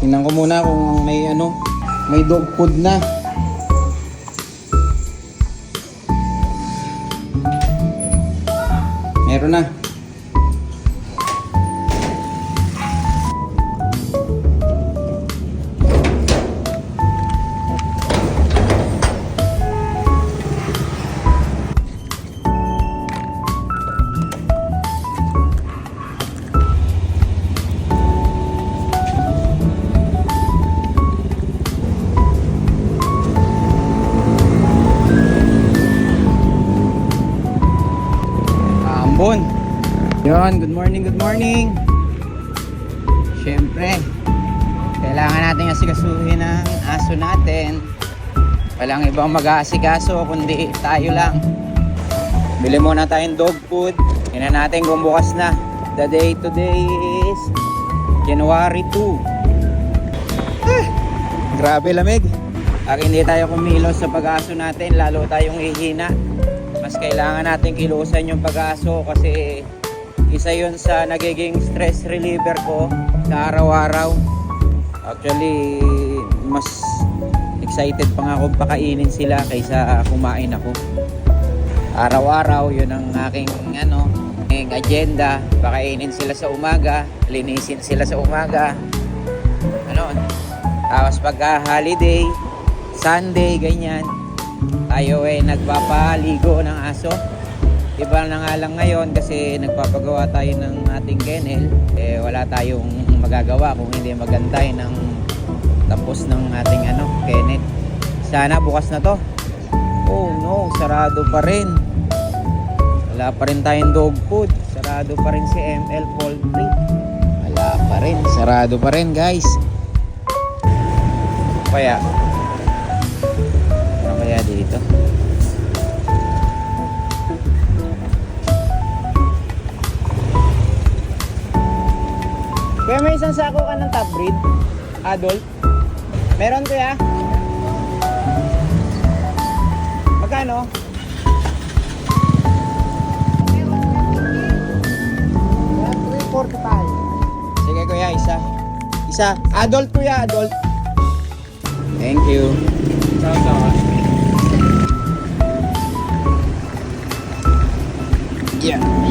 Tingnan ko muna kung may ano, may dog food na. Meron na. Ambon. Yon, good morning, good morning. Siyempre, kailangan natin asikasuhin ang aso natin. Walang ibang mag-aasikaso kundi tayo lang. Bili muna tayong dog food. Tingnan natin kung bukas na. The day today is January 2. Grabe lamig. Pag hindi tayo kumilos sa pag-aso natin, lalo tayong ihina. Mas kailangan natin kilusan yung pag-aso kasi isa yun sa nagiging stress reliever ko sa araw-araw. Actually, mas excited pa nga akong pakainin sila kaysa kumain ako. Araw-araw, yun ang aking agenda. Pakainin sila sa umaga, linisin sila sa umaga. Tapos pagka holiday, Sunday, ganyan, tayo nagpapaligo ng aso. Iba na nga lang ngayon kasi nagpapagawa tayo ng ating kennel. Wala tayong magagawa kung hindi magantay ng tapos ng ating kennel. Sana bukas na to. Oh no, sarado pa rin. Wala pa rin tayong dog food. Sarado pa rin si ML Poultry. Wala pa rin, sarado pa rin guys. Kaya dito. Kuya, may isang sako ka ng top breed? Adult? Meron kuya? Magkano? Sige kuya, isa. Adult kuya, adult. Thank you. Yeah.